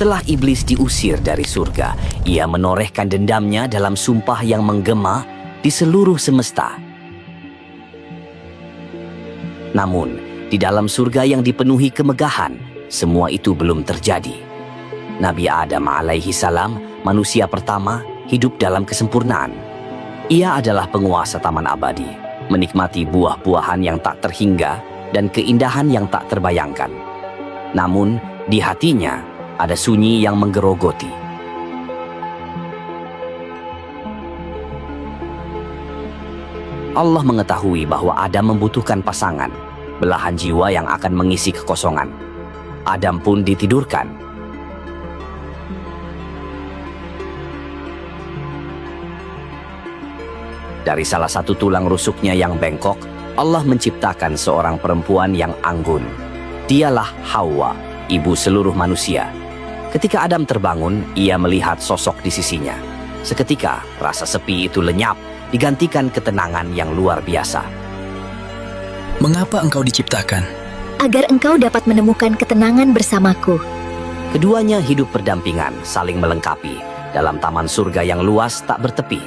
Setelah iblis diusir dari surga, ia menorehkan dendamnya dalam sumpah yang menggema di seluruh semesta. Namun, di dalam surga yang dipenuhi kemegahan, semua itu belum terjadi. Nabi Adam alaihi salam, manusia pertama, hidup dalam kesempurnaan. Ia adalah penguasa taman abadi, menikmati buah-buahan yang tak terhingga dan keindahan yang tak terbayangkan. Namun, di hatinya ada sunyi yang menggerogoti. Allah mengetahui bahwa Adam membutuhkan pasangan, belahan jiwa yang akan mengisi kekosongan. Adam pun ditidurkan. Dari salah satu tulang rusuknya yang bengkok, Allah menciptakan seorang perempuan yang anggun. Dialah Hawa, ibu seluruh manusia. Ketika Adam terbangun, ia melihat sosok di sisinya. Seketika, rasa sepi itu lenyap, digantikan ketenangan yang luar biasa. Mengapa engkau diciptakan? Agar engkau dapat menemukan ketenangan bersamaku. Keduanya hidup berdampingan, saling melengkapi, dalam taman surga yang luas tak bertepi.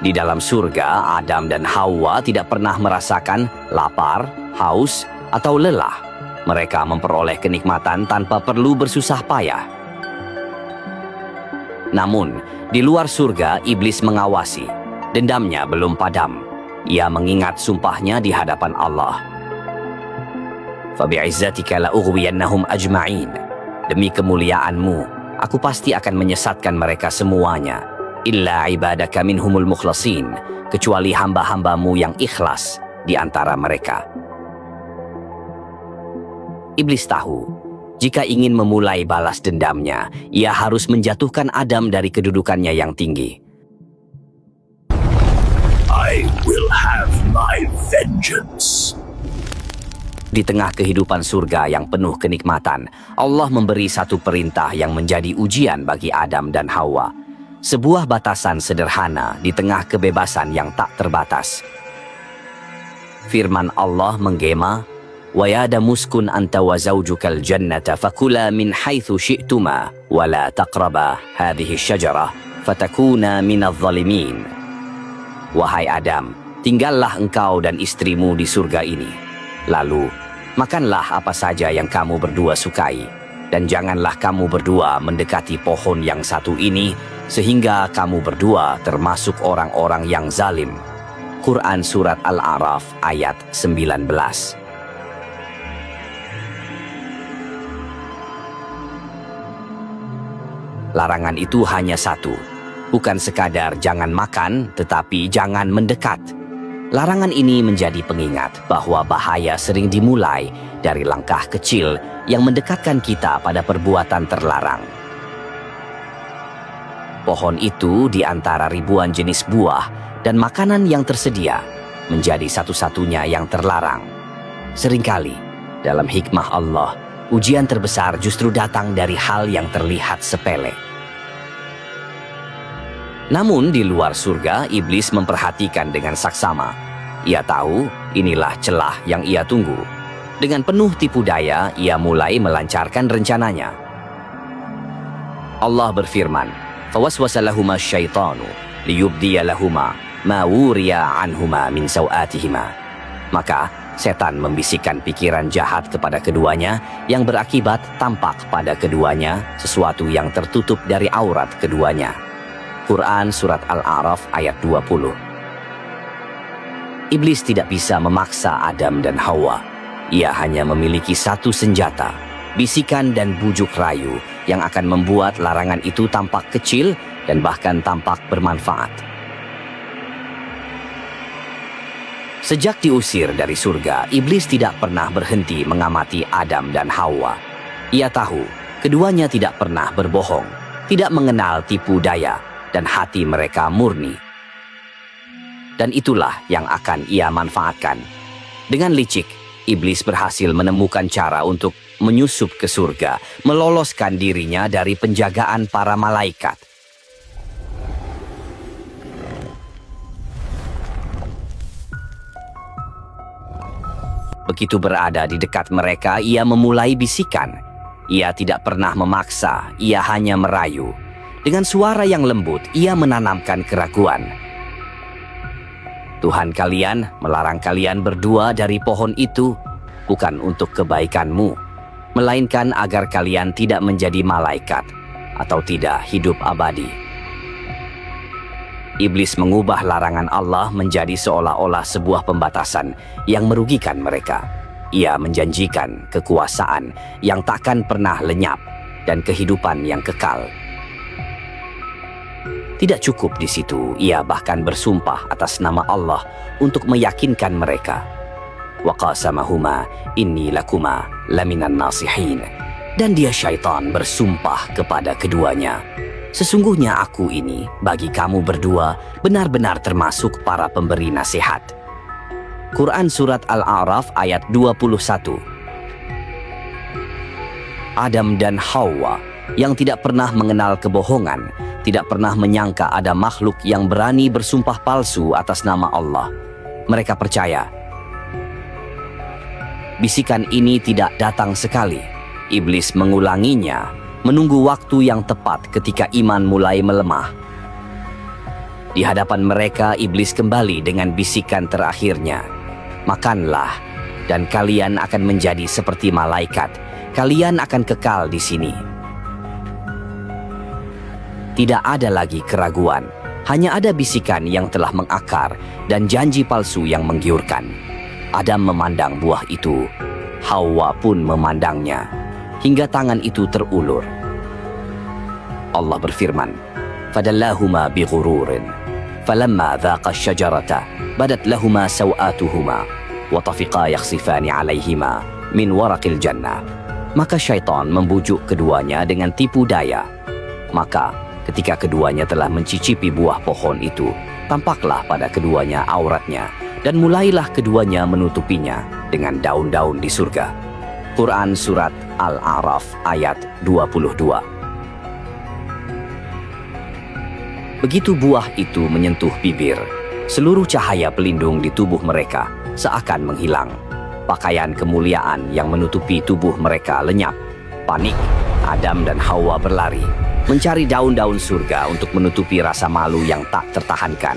Di dalam surga, Adam dan Hawa tidak pernah merasakan lapar, haus, atau lelah. Mereka memperoleh kenikmatan tanpa perlu bersusah payah. Namun, di luar surga, iblis mengawasi. Dendamnya belum padam. Ia mengingat sumpahnya di hadapan Allah. Fabi'izzatika la'ughwiyannahum ajma'in. Demi kemuliaanmu, aku pasti akan menyesatkan mereka semuanya. Illa ibadaka minhumul mukhlasin, kecuali hamba-hambamu yang ikhlas di antara mereka. Iblis tahu, jika ingin memulai balas dendamnya, ia harus menjatuhkan Adam dari kedudukannya yang tinggi. I will have my vengeance. Di tengah kehidupan surga yang penuh kenikmatan, Allah memberi satu perintah yang menjadi ujian bagi Adam dan Hawa. Sebuah batasan sederhana di tengah kebebasan yang tak terbatas. Firman Allah menggema, "Wa ya Adam uskun anta wa zawjukal jannata fakula min haitsu syi'tuma wa la taqraba hadhihi syajarah fatakuna minadh dhalimin." Wahai Adam, tinggallah engkau dan istrimu di surga ini. Lalu, makanlah apa saja yang kamu berdua sukai, dan janganlah kamu berdua mendekati pohon yang satu ini, sehingga kamu berdua termasuk orang-orang yang zalim. Quran Surat Al-A'raf ayat 19. Larangan itu hanya satu. Bukan sekadar jangan makan, tetapi jangan mendekat. Larangan ini menjadi pengingat bahwa bahaya sering dimulai dari langkah kecil yang mendekatkan kita pada perbuatan terlarang. Pohon itu di antara ribuan jenis buah dan makanan yang tersedia menjadi satu-satunya yang terlarang. Seringkali, dalam hikmah Allah, ujian terbesar justru datang dari hal yang terlihat sepele. Namun di luar surga, iblis memperhatikan dengan saksama. Ia tahu inilah celah yang ia tunggu. Dengan penuh tipu daya, ia mulai melancarkan rencananya. Allah berfirman, "Fawaswasa lahuma syaitanu liyubdiya lahuma ma wuriya anhuma min sawatihima." Maka setan membisikkan pikiran jahat kepada keduanya yang berakibat tampak pada keduanya sesuatu yang tertutup dari aurat keduanya. Quran Surat Al-A'raf ayat 20. Iblis tidak bisa memaksa Adam dan Hawa. Ia hanya memiliki satu senjata, bisikan dan bujuk rayu yang akan membuat larangan itu tampak kecil dan bahkan tampak bermanfaat. Sejak diusir dari surga, iblis tidak pernah berhenti mengamati Adam dan Hawa. Ia tahu, keduanya tidak pernah berbohong, tidak mengenal tipu daya, dan hati mereka murni. Dan itulah yang akan ia manfaatkan. Dengan licik, iblis berhasil menemukan cara untuk menyusup ke surga, meloloskan dirinya dari penjagaan para malaikat. Begitu berada di dekat mereka, ia memulai bisikan. Ia tidak pernah memaksa, ia hanya merayu. Dengan suara yang lembut, ia menanamkan keraguan. Tuhan kalian melarang kalian berdua dari pohon itu, bukan untuk kebaikanmu, melainkan agar kalian tidak menjadi malaikat atau tidak hidup abadi. Iblis mengubah larangan Allah menjadi seolah-olah sebuah pembatasan yang merugikan mereka. Ia menjanjikan kekuasaan yang takkan pernah lenyap dan kehidupan yang kekal. Tidak cukup di situ, ia bahkan bersumpah atas nama Allah untuk meyakinkan mereka. Wa qasamahuma inni lakuma laminan nasihin. Dan dia syaitan bersumpah kepada keduanya, sesungguhnya aku ini bagi kamu berdua benar-benar termasuk para pemberi nasihat. Quran Surat Al-A'raf ayat 21. Adam dan Hawa yang tidak pernah mengenal kebohongan, tidak pernah menyangka ada makhluk yang berani bersumpah palsu atas nama Allah. Mereka percaya. Bisikan ini tidak datang sekali. Iblis mengulanginya, menunggu waktu yang tepat ketika iman mulai melemah. Di hadapan mereka, iblis kembali dengan bisikan terakhirnya. Makanlah, dan kalian akan menjadi seperti malaikat. Kalian akan kekal di sini. Tidak ada lagi keraguan, hanya ada bisikan yang telah mengakar dan janji palsu yang menggiurkan. Adam memandang buah itu, Hawa pun memandangnya, hingga tangan itu terulur. Allah berfirman, "Fadallahuma bighururin, falamma dhaqa asy-syajarata badat lahuma sawatuhuma wa tafiqa yakhsifani 'alaihima min waraqil jannah." Maka syaitan membujuk keduanya dengan tipu daya. Maka ketika keduanya telah mencicipi buah pohon itu, tampaklah pada keduanya auratnya, dan mulailah keduanya menutupinya dengan daun-daun di surga. Quran Surat Al-A'raf ayat 22. Begitu buah itu menyentuh bibir, seluruh cahaya pelindung di tubuh mereka seakan menghilang. Pakaian kemuliaan yang menutupi tubuh mereka lenyap. Panik, Adam dan Hawa berlari, mencari daun-daun surga untuk menutupi rasa malu yang tak tertahankan.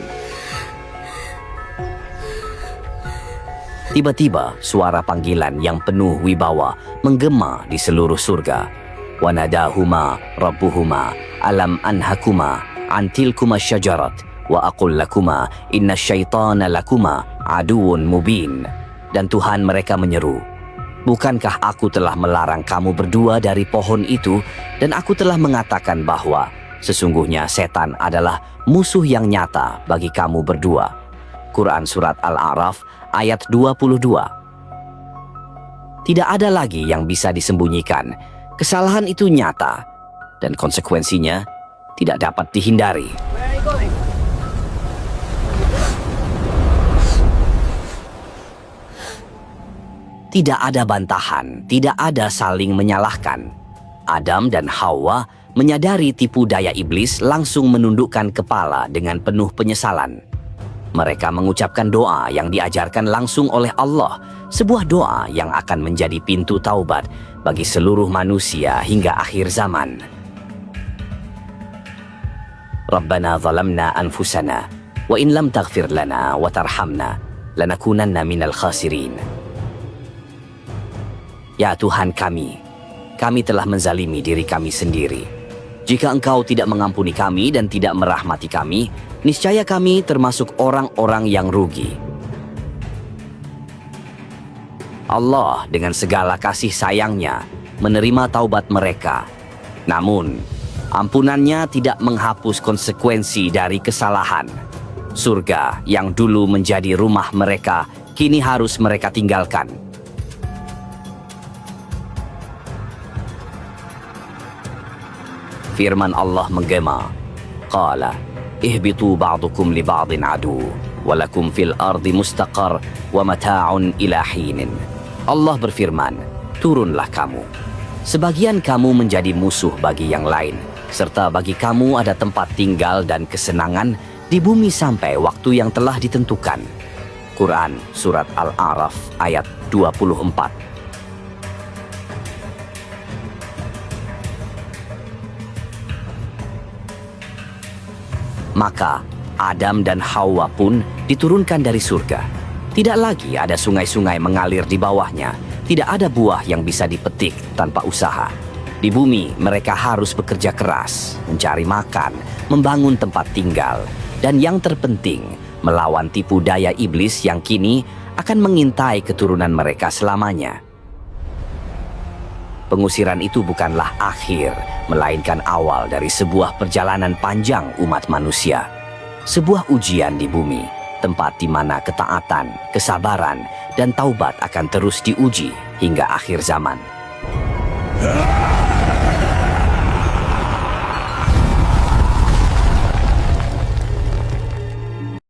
Tiba-tiba, suara panggilan yang penuh wibawa menggema di seluruh surga. Wanadahuma rabbuhuma alam anhakuma antilkuma syajarat wa aqul lakuma inna syaitana lakuma aduun mubin. Dan Tuhan mereka menyeru, "Bukankah aku telah melarang kamu berdua dari pohon itu, dan aku telah mengatakan bahwa sesungguhnya setan adalah musuh yang nyata bagi kamu berdua." Quran Surat Al-A'raf ayat 22. Tidak ada lagi yang bisa disembunyikan. Kesalahan itu nyata, dan konsekuensinya tidak dapat dihindari. Tidak ada bantahan, tidak ada saling menyalahkan. Adam dan Hawa menyadari tipu daya iblis, langsung menundukkan kepala dengan penuh penyesalan. Mereka mengucapkan doa yang diajarkan langsung oleh Allah, sebuah doa yang akan menjadi pintu taubat bagi seluruh manusia hingga akhir zaman. Rabbana zalamna anfusana, wa in lam taghfir lana wa tarhamna, lanakunanna minal khasirin. Ya Tuhan kami telah menzalimi diri kami sendiri. Jika Engkau tidak mengampuni kami dan tidak merahmati kami, niscaya kami termasuk orang-orang yang rugi. Allah dengan segala kasih sayangnya menerima taubat mereka. Namun, ampunannya tidak menghapus konsekuensi dari kesalahan. Surga yang dulu menjadi rumah mereka, kini harus mereka tinggalkan. Firman Allah menggema, Qala, ihbitu ba'dukum li ba'din adu, walakum fil ardi mustaqar, wa mata'un ila hinin. Allah berfirman, turunlah kamu. Sebagian kamu menjadi musuh bagi yang lain, serta bagi kamu ada tempat tinggal dan kesenangan di bumi sampai waktu yang telah ditentukan. Quran Surat Al-A'raf ayat 24. Maka Adam dan Hawa pun diturunkan dari surga. Tidak lagi ada sungai-sungai mengalir di bawahnya. Tidak ada buah yang bisa dipetik tanpa usaha. Di bumi mereka harus bekerja keras, mencari makan, membangun tempat tinggal, dan yang terpenting, melawan tipu daya iblis yang kini akan mengintai keturunan mereka selamanya. Pengusiran itu bukanlah akhir, melainkan awal dari sebuah perjalanan panjang umat manusia. Sebuah ujian di bumi, tempat di mana ketaatan, kesabaran, dan taubat akan terus diuji hingga akhir zaman.